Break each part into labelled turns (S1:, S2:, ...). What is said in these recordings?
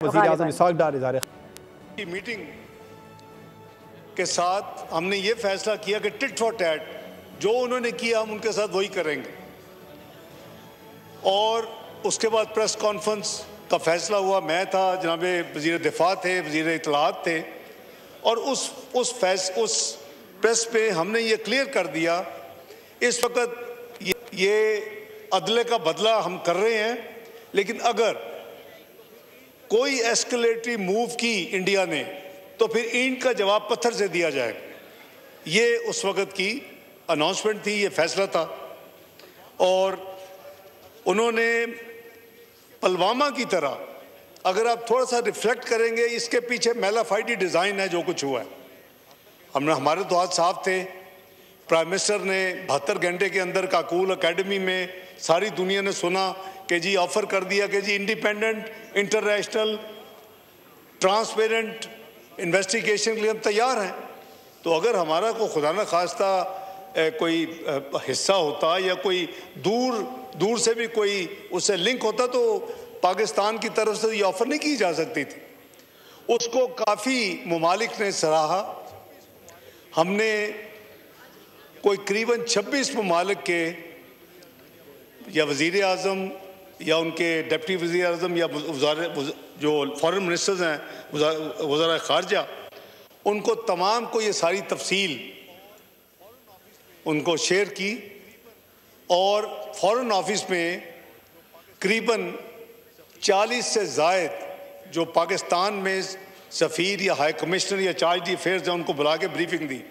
S1: वज़ीर-ए-आज़म इसहाक़ डार इज़हार
S2: की मीटिंग के साथ हमने ये फैसला किया कि टिट फॉर टैट जो उन्होंने किया हम उनके साथ वही करेंगे। और उसके बाद प्रेस कॉन्फ्रेंस का फैसला हुआ, मैं था, जनाब वज़ीर दिफा थे, वज़ीर इत्तलाआत थे, और उस प्रेस पे हमने ये क्लियर कर दिया इस वक्त ये अदले का बदला हम कर रहे हैं, लेकिन अगर कोई एस्केलेटरी मूव की इंडिया ने तो फिर ईंट का जवाब पत्थर से दिया जाएगा। ये उस वक्त की अनाउंसमेंट थी, ये फैसला था। और उन्होंने पुलवामा की तरह, अगर आप थोड़ा सा रिफ्लेक्ट करेंगे, इसके पीछे मेलाफाइडी डिज़ाइन है जो कुछ हुआ है। हमारे तो हाथ साफ थे। प्राइम मिनिस्टर ने 72 घंटे के अंदर काकूल अकेडमी में सारी दुनिया ने सुना कि जी ऑफर कर दिया कि जी इंडिपेंडेंट, इंटरनेशनल, ट्रांसपेरेंट इन्वेस्टिगेशन के लिए हम तैयार हैं। तो अगर हमारा को खुदा न खास्ता कोई हिस्सा होता या कोई दूर से भी कोई उससे लिंक होता तो पाकिस्तान की तरफ से ये ऑफर नहीं की जा सकती थी। उसको काफ़ी ममालिक ने सराहा। हमने कोई करीबन 26 ममालिक के या वज़ीर आज़म या उनके डिप्टी वज़ीर आज़म या जो फॉरेन मिनिस्टर्स हैं, वज़ारा ख़ारजा, उनको तमाम को ये सारी तफसील उनको शेयर की। और फॉरेन ऑफिस में करीबन 40 से ज़ायद जो पाकिस्तान में सफ़ीर या हाई कमिश्नर या चार्ज दी अफेयर्स हैं, उनको बुला के ब्रीफिंग दी।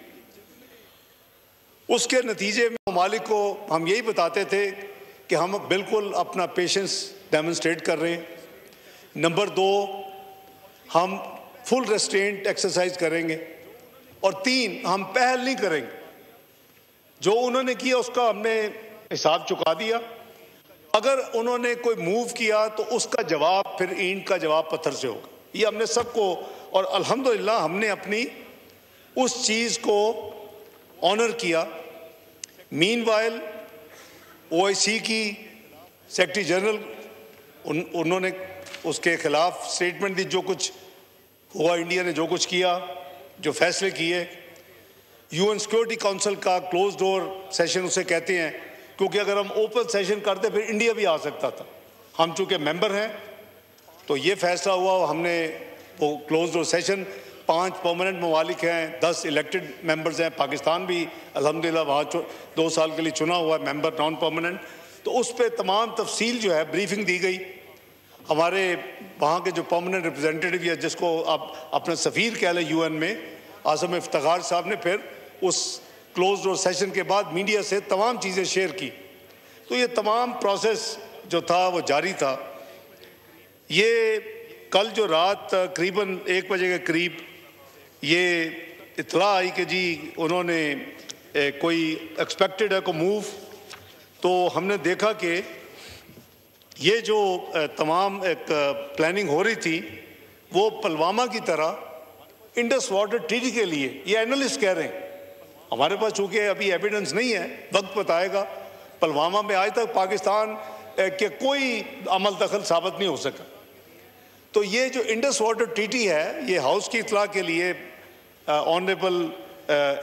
S2: उसके नतीजे में ममालिक को हम यही बताते थे कि हम बिल्कुल अपना पेशेंस डेमोन्स्ट्रेट कर रहे हैं। नंबर 2, हम फुल रेस्ट्रेंट एक्सरसाइज करेंगे। और 3, हम पहल नहीं करेंगे। जो उन्होंने किया उसका हमने हिसाब चुका दिया। अगर उन्होंने कोई मूव किया तो उसका जवाब फिर ईंट का जवाब पत्थर से होगा। ये हमने सबको, और अल्हम्दुलिल्लाह हमने अपनी उस चीज़ को ऑनर किया। मीनवाइल OIC की सेक्रेटरी जनरल उन्होंने उसके खिलाफ स्टेटमेंट दी। जो कुछ हुआ, इंडिया ने जो कुछ किया, जो फैसले किए, UN सिक्योरिटी काउंसिल का क्लोज डोर सेशन उसे कहते हैं, क्योंकि अगर हम ओपन सेशन करते फिर इंडिया भी आ सकता था। हम चूँकि मेंबर हैं तो ये फैसला हुआ, हमने वो क्लोज डोर सेशन, 5 परमानेंट ममालिक हैं, 10 इलेक्टेड मेंबर्स हैं। पाकिस्तान भी अल्हम्दुलिल्लाह वहाँ 2 साल के लिए चुना हुआ है मेंबर, नॉन परमानेंट। तो उस पर तमाम तफसील जो है ब्रीफिंग दी गई। हमारे वहाँ के जो परमानेंट रिप्रेजेंटेटिव या जिसको आप अपना सफ़ीर कह लें UN में, आज़म इफ्तिखार साहब ने फिर उस क्लोज डोर सेशन के बाद मीडिया से तमाम चीज़ें शेयर की। तो ये तमाम प्रोसेस जो था वो जारी था। ये कल जो रात करीबन 1 बजे के करीब ये इत्तला आई कि जी उन्होंने कोई एक्सपेक्टेड है को मूव, तो हमने देखा कि ये जो तमाम एक प्लानिंग हो रही थी वो पुलवामा की तरह इंडस वाटर ट्रीटी के लिए, ये एनालिस्ट कह रहे हैं। हमारे पास चूँकि अभी एविडेंस नहीं है, वक्त बताएगा। पुलवामा में आज तक पाकिस्तान के कोई अमल दखल साबित नहीं हो सका। तो ये जो इंडस वाटर ट्रीटी है, ये हाउस की इत्तला के लिए ऑनरेबल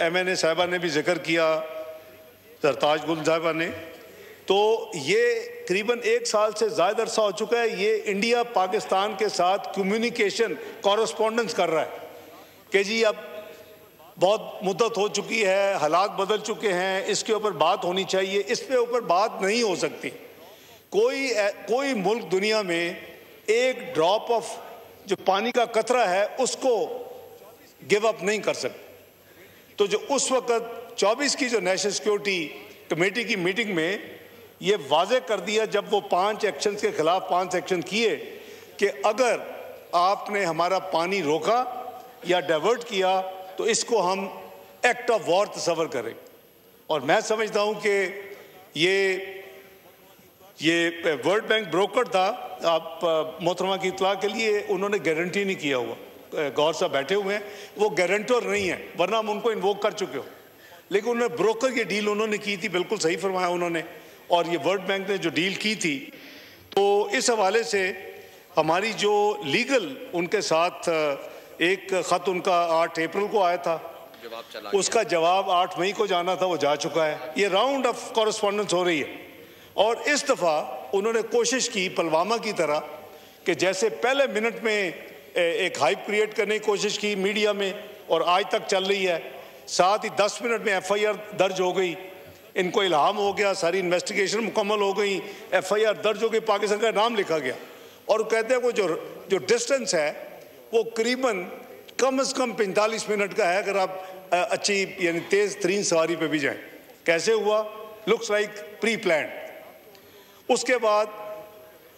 S2: MNA साहिबा ने भी जिक्र किया, सरताज गुल साहिबा ने। तो ये करीबन 1 साल से ज़्यादा अरसा हो चुका है। ये इंडिया पाकिस्तान के साथ कम्युनिकेशन, कॉरस्पॉन्डेंस कर रहा है कि जी अब बहुत मुद्दत हो चुकी है, हालात बदल चुके हैं, इसके ऊपर बात होनी चाहिए। इस पे ऊपर बात नहीं हो सकती। कोई मुल्क दुनिया में एक ड्रॉप ऑफ जो पानी का कतरा है उसको गिव अप नहीं कर सकते। तो जो उस वक्त 24 की जो नेशनल सिक्योरिटी कमेटी की मीटिंग में ये वाजे कर दिया, जब वो 5 एक्शन के खिलाफ 5 एक्शन किए कि अगर आपने हमारा पानी रोका या डाइवर्ट किया तो इसको हम एक्ट ऑफ वॉर तस्वर करें। और मैं समझता हूँ कि ये वर्ल्ड बैंक ब्रोकर था, आप मोहतरमा की इत्तला के लिए, उन्होंने गारंटी नहीं किया हुआ। गौर साहब बैठे हुए हैं, वो गारंटर नहीं है, वरना हम उनको इन्वोक कर चुके हो। लेकिन उन्होंने ब्रोकर की डील उन्होंने की थी, बिल्कुल सही फरमाया उन्होंने। और ये वर्ल्ड बैंक ने जो डील की थी, तो इस हवाले से हमारी जो लीगल उनके साथ एक ख़त उनका 8 अप्रैल को आया था, उसका जवाब 8 मई को जाना था, वो जा चुका है। ये राउंड ऑफ कॉरेस्पॉन्डेंस हो रही है। और इस दफ़ा उन्होंने कोशिश की पुलवामा की तरह कि जैसे पहले मिनट में एक हाइप क्रिएट करने की कोशिश की मीडिया में, और आज तक चल रही है। साथ ही 10 मिनट में FIR दर्ज हो गई, इनको इल्हाम हो गया, सारी इन्वेस्टिगेशन मुकम्मल हो गई, FIR दर्ज हो गई, पाकिस्तान का नाम लिखा गया। और कहते हैं वो जो डिस्टेंस है वो करीबन कम से कम 45 मिनट का है, अगर आप अच्छी यानी तेज़ तरीन सवारी पे भी जाएं। कैसे हुआ? Looks like pre planned. उसके बाद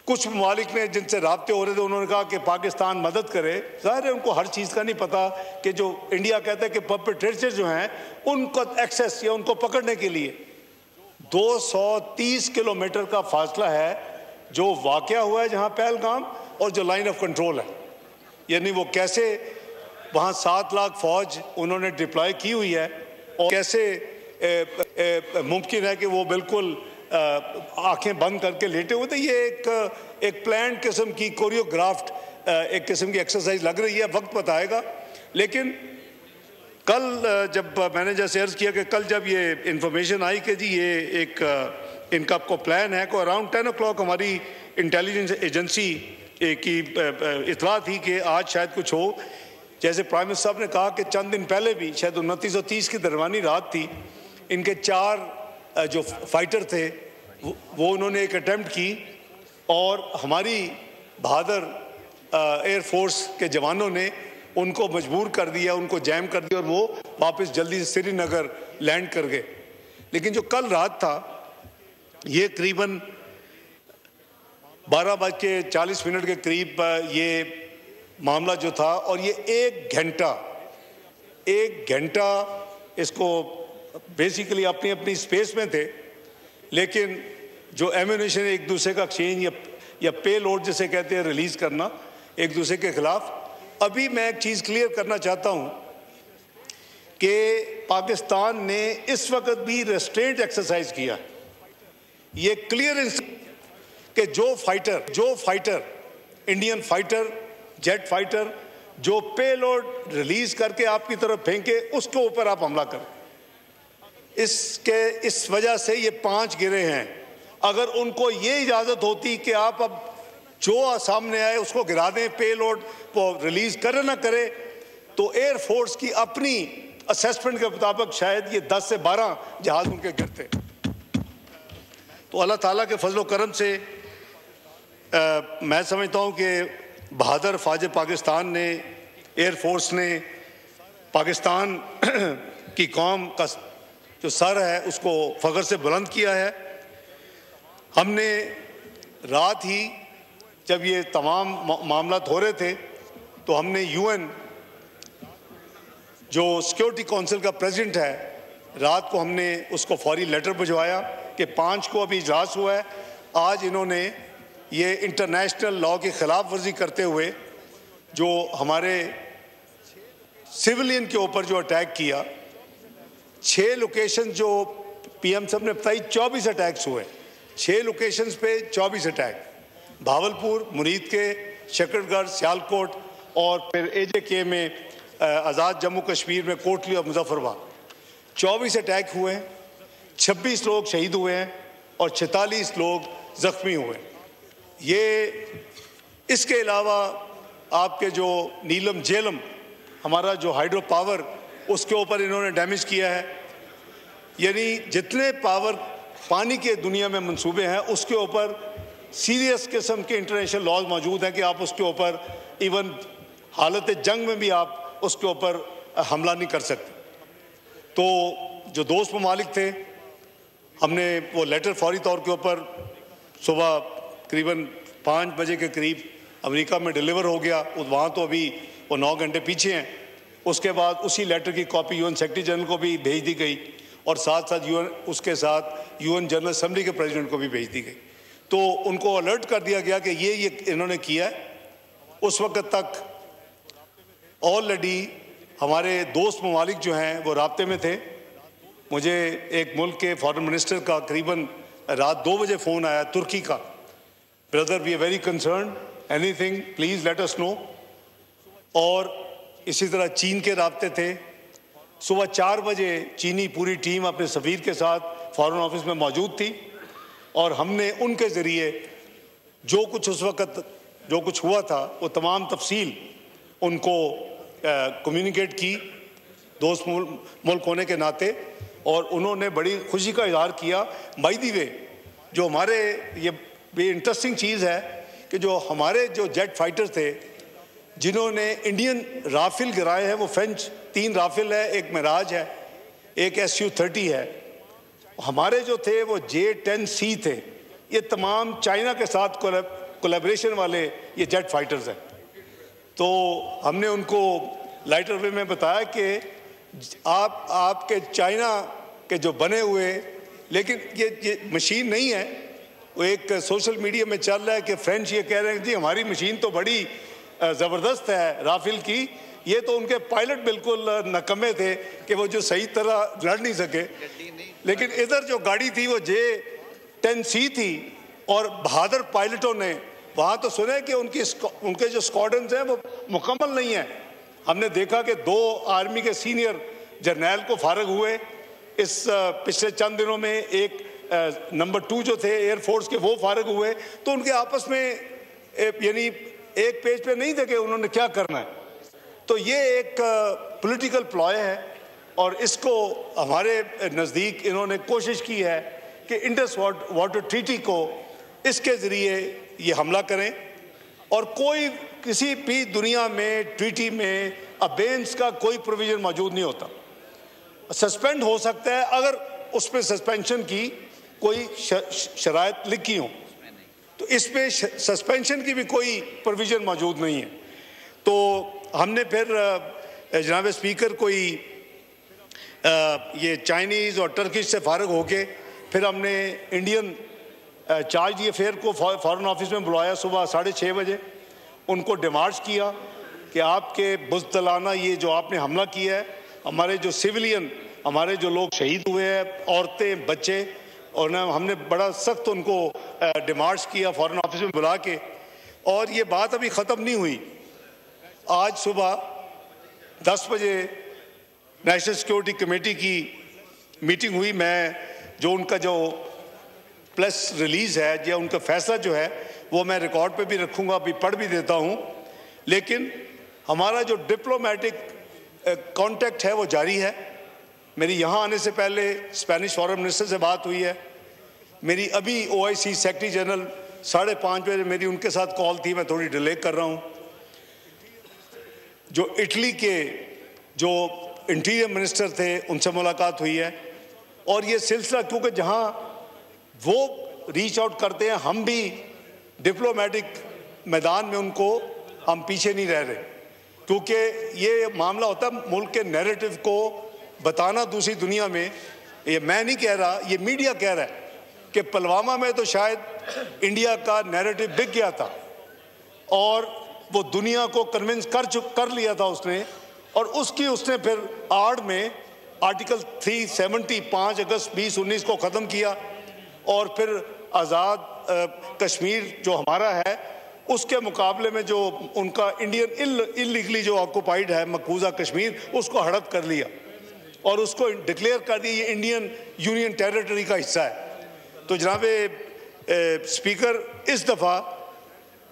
S2: कुछ ममालिक ने जिनसे राब्ते हो रहे थे, उन्होंने कहा कि पाकिस्तान मदद करे। ज़ाहिर है उनको हर चीज़ का नहीं पता कि जो इंडिया कहता है कि परपेट्रेटर जो हैं उनको एक्सेस या उनको पकड़ने के लिए 230 किलोमीटर का फासला है जो वाक़या हुआ है जहाँ पहलगाम, और जो लाइन ऑफ कंट्रोल है, यानी वो कैसे वहाँ 7 लाख फ़ौज उन्होंने डिप्लॉय की हुई है, और कैसे मुमकिन है कि वो बिल्कुल आंखें बंद करके लेटे हुए थे। ये एक प्लान किस्म की कोरियोग्राफ्ड एक किस्म की एक्सरसाइज लग रही है, वक्त बताएगा। लेकिन कल जब मैंने जैसे अर्ज़ किया कि कल जब ये इंफॉर्मेशन आई कि जी ये एक इनका को प्लान है, को अराउंड 10 o'clock हमारी इंटेलिजेंस एजेंसी की इतला थी कि आज शायद कुछ हो। जैसे प्राइम मिनिस्टर साहब ने कहा कि चंद दिन पहले भी शायद 29 और 30 की दरमियानी रात थी, इनके 4 जो फाइटर थे वो उन्होंने एक अटेम्प्ट की, और हमारी बहादुर एयरफोर्स के जवानों ने उनको मजबूर कर दिया, उनको जैम कर दिया, और वो वापस जल्दी से श्रीनगर लैंड कर गए। लेकिन जो कल रात था ये करीबन 12:40 के करीब ये मामला जो था, और ये एक घंटा इसको बेसिकली अपनी अपनी स्पेस में थे। लेकिन जो एम्यूनेशन एक दूसरे का एक्सचेंज या पे लोड जिसे कहते हैं रिलीज़ करना एक दूसरे के खिलाफ। अभी मैं एक चीज़ क्लियर करना चाहता हूँ कि पाकिस्तान ने इस वक्त भी रेस्ट्रेंट एक्सरसाइज किया। ये क्लियर कि जो fighter Indian fighter, jet fighter जो पे लोड रिलीज़ करके आपकी तरफ फेंके, उसके ऊपर आप हमला करें। इस वजह से ये 5 गिरे हैं। अगर उनको ये इजाज़त होती कि आप अब जो सामने आए उसको गिरा दें, पे लोड को रिलीज़ करे ना करे, तो एयरफोर्स की अपनी असेसमेंट के मुताबिक शायद ये 10 से 12 जहाज़ उनके गिरते। तो अल्लाह ताला के फजल करम से मैं समझता हूँ कि बहादुर फ़ौज पाकिस्तान ने, एयरफोर्स ने पाकिस्तान की कौम का जो सर है उसको फ़ख्र से बुलंद किया है। हमने रात ही जब ये तमाम मामला हो रहे थे तो हमने UN जो सिक्योरिटी काउंसिल का प्रेसिडेंट है, रात को हमने उसको फौरी लेटर भिजवाया कि 5 को अभी इजलास हुआ है। आज इन्होंने ये इंटरनेशनल लॉ की खिलाफ वर्जी करते हुए जो हमारे सिविलियन के ऊपर जो अटैक किया, 6 लोकेशन जो PM साहब ने बताई 24 अटैक्स हुए, 6 लोकेशंस पे 24 अटैक, भावलपुर, मुरीद के, शकरगढ़, सियालकोट, और फिर AJK में आज़ाद जम्मू कश्मीर में कोटली और मुजफ्फरबाद 24 अटैक हुए हैं। 26 लोग शहीद हुए हैं और 46 लोग ज़ख्मी हुए। ये इसके अलावा आपके जो नीलम झेलम हमारा जो हाइड्रो पावर, उसके ऊपर इन्होंने डैमेज किया है। यानी जितने पावर पानी के दुनिया में मंसूबे हैं उसके ऊपर सीरियस किस्म के इंटरनेशनल लॉज मौजूद हैं कि आप उसके ऊपर इवन हालत जंग में भी आप उसके ऊपर हमला नहीं कर सकते। तो जो दोस्त ममालिक थे, हमने वो लेटर फौरी तौर के ऊपर सुबह करीबन 5 बजे के करीब अमेरिका में डिलीवर हो गया। वहाँ तो अभी वो 9 घंटे पीछे हैं। उसके बाद उसी लेटर की कॉपी UN सेक्रेटरी जनरल को भी भेज दी गई, और साथ साथ उसके साथ UN जनरल असेंबली के प्रेसिडेंट को भी भेज दी गई। तो उनको अलर्ट कर दिया गया कि ये इन्होंने किया है। उस वक्त तक ऑलरेडी हमारे दोस्त ममालिक जो हैं वो राब्ते में थे। मुझे एक मुल्क के फॉरेन मिनिस्टर का करीबन रात 2 बजे फ़ोन आया, तुर्की का, brother we are very concern anything please let us know. और इसी तरह चीन के राब्ते थे। सुबह 4 बजे चीनी पूरी टीम अपने सफ़ीर के साथ फॉरेन ऑफिस में मौजूद थी और हमने उनके ज़रिए जो कुछ उस वक़्त जो कुछ हुआ था वो तमाम तफसील उनको कम्युनिकेट की, दोस्त मुल्क होने के नाते, और उन्होंने बड़ी खुशी का इजहार किया। बाय द वे, जो हमारे ये इंटरेस्टिंग चीज़ है कि जो हमारे जो जेट फाइटर थे जिन्होंने इंडियन राफेल गिराए हैं, वो फ्रेंच 3 राफेल है, एक मिराज है, एक SU-30 है। हमारे जो थे वो J-10C थे। ये तमाम चाइना के साथ कोलैबोरेशन वाले ये जेट फाइटर्स हैं। तो हमने उनको लाइटर वे में बताया कि आपके चाइना के जो बने हुए, लेकिन ये मशीन नहीं है। वो एक सोशल मीडिया में चल रहा है कि फ्रेंच ये कह रहे हैं जी हमारी मशीन तो बड़ी ज़बरदस्त है राफेल की, ये तो उनके पायलट बिल्कुल नकम्मे थे कि वो जो सही तरह लड़ नहीं सके। लेकिन इधर जो गाड़ी थी वो J-10C थी और बहादुर पायलटों ने वहाँ तो सुने कि उनके जो स्क्वाड्रन्स हैं वो मुकम्मल नहीं है। हमने देखा कि 2 आर्मी के सीनियर जर्नैल को फारग हुए इस पिछले चंद दिनों में। एक नंबर 2 जो थे एयरफोर्स के वो फारग हुए। तो उनके आपस में यानी एक पेज पे नहीं थे कि उन्होंने क्या करना है। तो ये एक पॉलिटिकल प्लॉय है और इसको हमारे नज़दीक इन्होंने कोशिश की है कि इंडस वाटर ट्रीटी को इसके ज़रिए ये हमला करें। और कोई किसी भी दुनिया में ट्रीटी में अबेंस का कोई प्रोविज़न मौजूद नहीं होता। सस्पेंड हो सकता है अगर उस पर सस्पेंशन की कोई शराइत लिखी हो, तो इस पे सस्पेंशन की भी कोई प्रोविज़न मौजूद नहीं है। तो हमने फिर जनाब स्पीकर कोई ये चाइनीज़ और टर्किश से फारग होके फिर हमने इंडियन चार्ज दी अफेयर को फॉरेन ऑफिस में बुलाया सुबह 6:30 बजे। उनको डिमार्च किया कि आपके बुज़दिलाना ये जो आपने हमला किया है, हमारे जो सिविलियन हमारे जो लोग शहीद हुए हैं, औरतें बच्चे, और ना हमने बड़ा सख्त उनको डिमार्च किया फॉरेन ऑफिस में बुला के। और ये बात अभी ख़त्म नहीं हुई। आज सुबह 10 बजे नेशनल सिक्योरिटी कमेटी की मीटिंग हुई। मैं जो उनका जो प्रेस रिलीज़ है या उनका फैसला जो है वो मैं रिकॉर्ड पे भी रखूँगा, अभी पढ़ भी देता हूँ। लेकिन हमारा जो डिप्लोमेटिक कांटेक्ट है वो जारी है। मेरी यहाँ आने से पहले स्पेनिश फॉरेन मिनिस्टर से बात हुई है। मेरी अभी OIC सेक्रेटरी जनरल 5:30 बजे मेरी उनके साथ कॉल थी, मैं थोड़ी डिले कर रहा हूँ। जो इटली के जो इंटीरियर मिनिस्टर थे उनसे मुलाकात हुई है। और ये सिलसिला क्योंकि जहाँ वो रीच आउट करते हैं, हम भी डिप्लोमेटिक मैदान में उनको हम पीछे नहीं रह रहे, क्योंकि ये मामला होता है मुल्क के नैरेटिव को बताना दूसरी दुनिया में। ये मैं नहीं कह रहा, ये मीडिया कह रहा है कि पुलवामा में तो शायद इंडिया का नैरेटिव बिक गया था और वो दुनिया को कन्विंस कर लिया था उसने, और उसने फिर आड़ में आर्टिकल 370 5 अगस्त 2019 को ख़त्म किया। और फिर आज़ाद कश्मीर जो हमारा है उसके मुकाबले में जो उनका इंडियन इलीगली जो ऑक्यूपाइड है मकबूजा कश्मीर, उसको हड़प कर लिया और उसको डिक्लेयर कर दिया ये इंडियन यूनियन टेरिटरी का हिस्सा है। तो जनाब स्पीकर, इस दफ़ा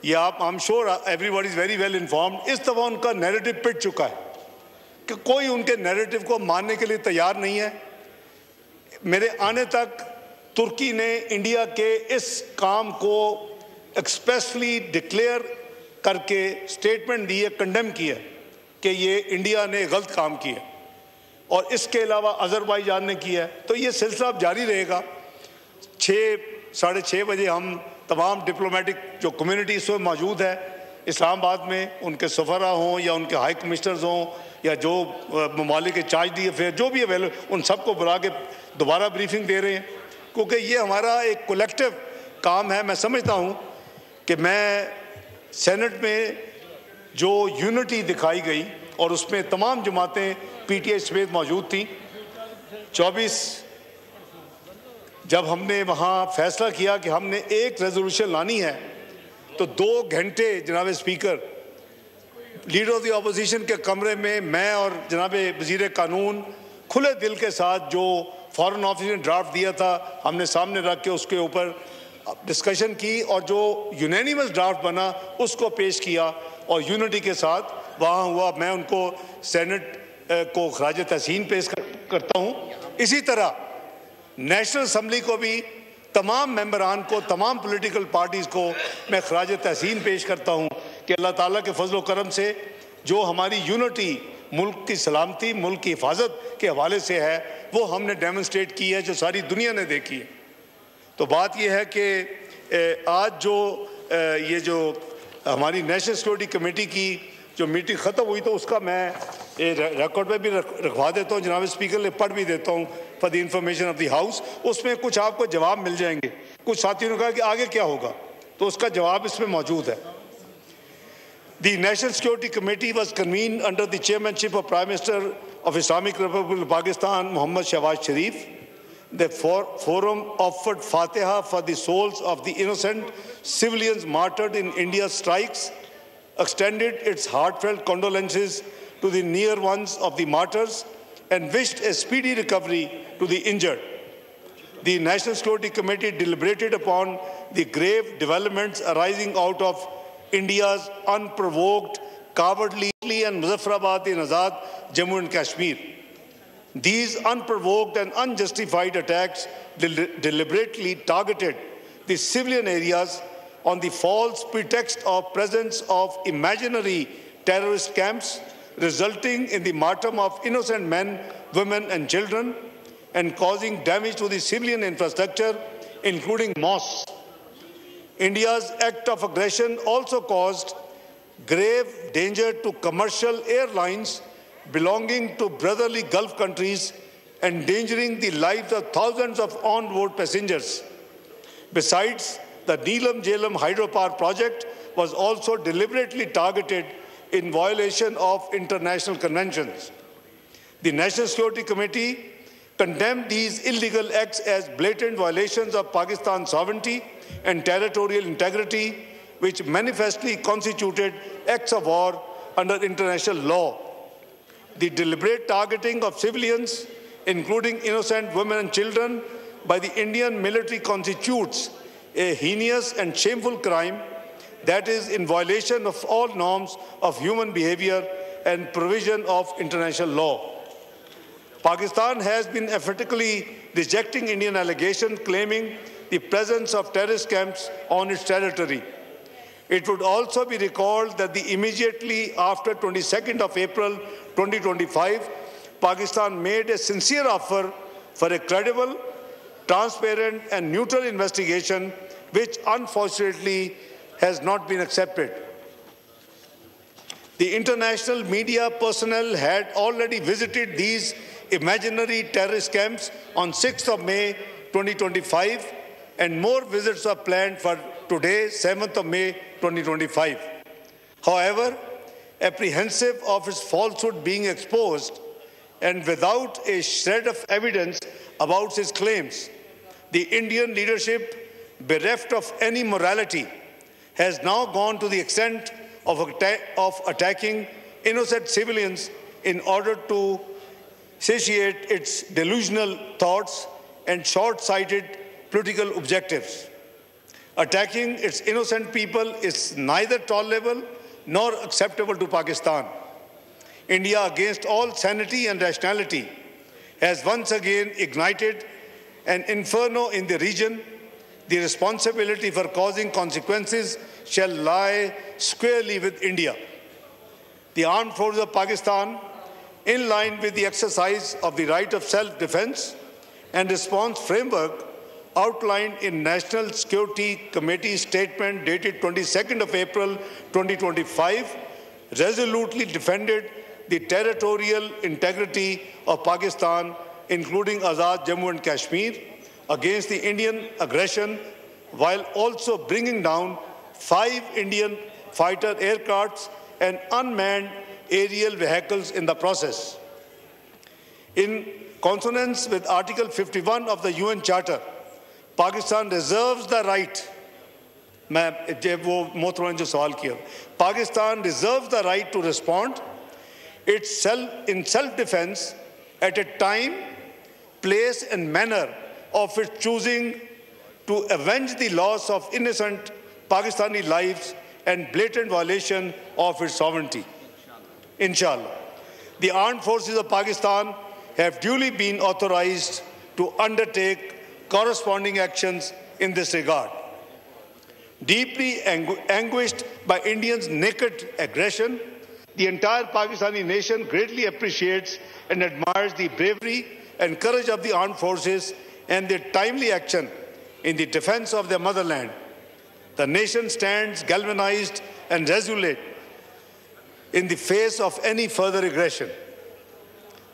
S2: ये I am sure everybody is very well informed, इस दफ़ा उनका नैरेटिव पिट चुका है कि कोई उनके नैरेटिव को मानने के लिए तैयार नहीं है। मेरे आने तक तुर्की ने इंडिया के इस काम को एक्सप्रेसली डिक्लेयर करके स्टेटमेंट दी है, कंडेम किया कि ये इंडिया ने गलत काम किया, और इसके अलावा अज़रबाईजान ने किया है। तो ये सिलसिला अब जारी रहेगा। 6-6:30 बजे हम तमाम डिप्लोमेटिक जो कम्युनिटी इस वक्त मौजूद है इस्लामाबाद में, उनके सफ़रा हों या उनके हाई कमिश्नर्स हों या जो ममालिक के चार्ज दिए फिर जो भी अवेलेबल, उन सबको बुला के दोबारा ब्रीफिंग दे रहे हैं, क्योंकि ये हमारा एक कलेक्टिव काम है। मैं समझता हूँ कि मैं सेनेट में जो यूनिटी दिखाई गई और उसमें तमाम जमातें PTI समेत मौजूद थी। 24 जब हमने वहाँ फैसला किया कि हमने एक रेजोल्यूशन लानी है तो 2 घंटे जनाब speaker leader of the opposition के कमरे में मैं और जनाब वजीर कानून खुले दिल के साथ जो फॉरेन ऑफिस ने ड्राफ्ट दिया था हमने सामने रख के उसके ऊपर डिस्कशन की और जो यूनानिमस ड्राफ्ट बना उसको पेश किया और यूनिटी के साथ वहाँ हुआ। मैं उनको सेनेट को खराज तहसीन पेश करता हूँ। इसी तरह नेशनल असम्बली को भी तमाम मेंबरान को, तमाम पॉलिटिकल पार्टीज़ को मैं खराज तहसीन पेश करता हूँ कि अल्लाह ताला के फजल करम से जो हमारी यूनिटी, मुल्क की सलामती, मुल्क की हिफाजत के हवाले से है वो हमने डेमोन्स्ट्रेट की है, जो सारी दुनिया ने देखी है। तो बात यह है कि आज जो ये जो हमारी नेशनल सिक्योरिटी कमेटी की जो मीटिंग ख़त्म हुई तो उसका मैं रिकॉर्ड पे भी रखवा देता हूँ, जनाब स्पीकर ने पढ़ भी देता हूँ for the information of the house. उसमें कुछ आपको जवाब मिल जाएंगे। कुछ साथियों ने कहा कि आगे क्या होगा, तो उसका जवाब इसमें मौजूद है। The National Security Committee was convened under the chairmanship of Prime Minister of Islamic Republic of Pakistan, Mohammad Shahbaz Sharif. The forum offered Fatiha for the souls of the innocent civilians martyred in India's strikes, extended its heartfelt condolences to the near ones of the martyrs, and wished a speedy recovery to the injured. The National Security Committee deliberated upon the grave developments arising out of India's unprovoked, cowardly and Muzaffarabad in Azad, Jammu and Kashmir. These unprovoked and unjustified attacks deliberately targeted the civilian areas on the false pretext of presence of imaginary terrorist camps, resulting in the martyrdom of innocent men, women and children, and causing damage to the civilian infrastructure, including mosques. India's act of aggression also caused grave danger to commercial airlines belonging to brotherly Gulf countries, endangering the lives of thousands of on-board passengers. Besides, the Neelam Jhelum hydropower project was also deliberately targeted in violation of international conventions. The National Security Committee condemned these illegal acts as blatant violations of Pakistan's sovereignty and territorial integrity, which manifestly constituted acts of war under international law. The deliberate targeting of civilians, including innocent women and children, by the Indian military constitutes a heinous and shameful crime that is in violation of all norms of human behavior and provision of international law. Pakistan has been emphatically rejecting Indian allegations claiming the presence of terrorist camps on its territory. It would also be recalled that immediately after 22nd of April 2025, Pakistan made a sincere offer for a credible, transparent and neutral investigation, which unfortunately has not been accepted. The international media personnel had already visited these imaginary terrorist camps on 6th of May 2025, and more visits are planned for today, 7th of May 2025. However, apprehensive of its falsehood being exposed and without a shred of evidence about his claims, the Indian leadership, bereft of any morality, has now gone to the extent of attacking innocent civilians in order to satiate its delusional thoughts and short-sighted political objectives. Attacking its innocent people is neither tolerable nor acceptable to Pakistan. India, against all sanity and rationality, has once again ignited an inferno in the region. The responsibility for causing consequences shall lie squarely with India. The armed forces of Pakistan, in line with the exercise of the right of self-defense and response framework outlined in National Security Committee statement dated 22nd of April 2025, resolutely defended the territorial integrity of Pakistan, including Azad Jammu and Kashmir, against the Indian aggression, while also bringing down 5 Indian fighter aircrafts and unmanned aerial vehicles in the process. In consonance with Article 51 of the UN Charter, Pakistan reserves the right मैं जब वो मोहतरमा ने जो सवाल किया, Pakistan reserve the right to respond it's in self defence at a time, place and manner of its choosing to avenge the loss of innocent Pakistani lives and blatant violation of its sovereignty. Inshallah. The armed forces of Pakistan have duly been authorized to undertake corresponding actions in this regard. Deeply anguished by Indians' naked aggression, the entire Pakistani nation greatly appreciates and admires the bravery and courage of the armed forces and their timely action in the defense of their motherland. The nation stands galvanized and resolute in the face of any further aggression.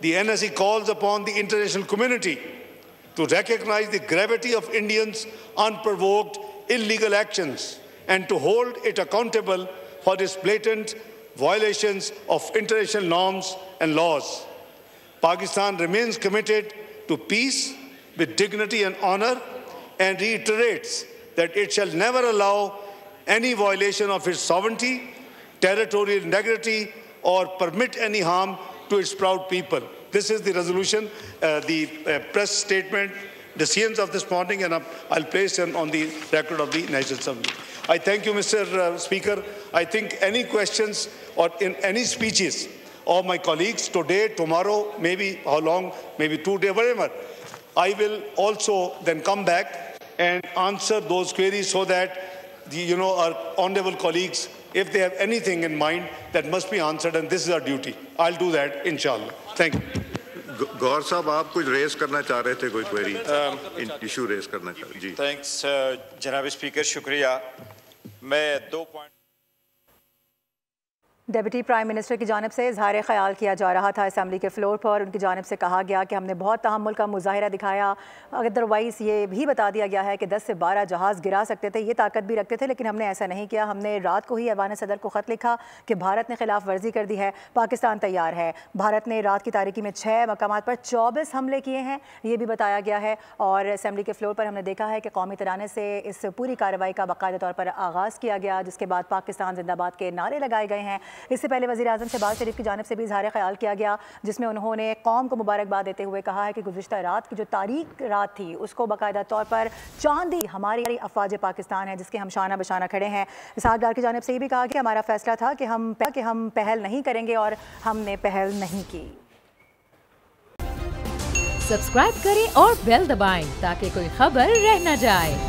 S2: The NSE calls upon the international community to recognize the gravity of Indians' unprovoked illegal actions and to hold it accountable for its blatant violations of international norms and laws. Pakistan remains committed to peace with dignity and honor and reiterates that it shall never allow any violation of its sovereignty, territorial integrity, or permit any harm to its proud people. This is the resolution, the press statement, decisions of this morning, and I'll place them on the record of the National Assembly. I thank you, Mr. Speaker. I think any questions or in any speeches of my colleagues today, tomorrow, maybe how long, maybe 2 days, whatever, I will also then come back and answer those queries so that our honourable colleagues, if they have anything in mind, that must be answered, and this is our duty. I'll do that, inshallah. Thank you.
S1: गौर साहब आप कुछ race करना चाह रहे थे, कोई query issue raise करना चाह रहे जी।
S3: थैंक्स जनाब स्पीकर, शुक्रिया। मैं 2 पॉइंट
S4: डिप्टी प्राइम मिनिस्टर की जानिब से इजहार ख्याल किया जा रहा था असम्बली के फ्लोर पर। उनकी जानिब से कहा गया कि हमने बहुत तहम्मुल का मुजाहिरा दिखाया, अदरवाइज़ ये भी बता दिया गया है कि 10 से 12 जहाज़ गिरा सकते थे, ये ताकत भी रखते थे, लेकिन हमने ऐसा नहीं किया। हमने रात को ही ऐवान सदर को ख़त लिखा कि भारत ने खिलाफ वर्जी कर दी है, पाकिस्तान तैयार है। भारत ने रात की तारीकी में 6 मकामात पर 24 हमले किए हैं, ये भी बताया गया है। और असम्बली के फ्लोर पर हमने देखा है कि कौमी तराने से इस पूरी कार्रवाई का बाकायदा तौर पर आगाज़ किया गया, जिसके बाद पाकिस्तान जिंदाबाद के नारे लगाए गए हैं। इससे पहले वज़ीर आज़म शहबाज शरीफ की जानिब से भी इजहार ख्याल किया गया, जिसमें उन्होंने कौम को मुबारकबाद देते हुए कहा है कि गुज़िश्ता रात की जो तारीख रात थी उसको बाकायदा तौर पर चांदी हमारी अफवाज पाकिस्तान है, जिसके हम शाना बशाना खड़े हैं। इसहाक डार की जानिब से ये भी कहा कि हमारा फैसला था कि हम पहल नहीं करेंगे, और हमने पहल नहीं की।
S5: सब्सक्राइब करें और बेल दबाएं ताकि कोई खबर रह न जाए।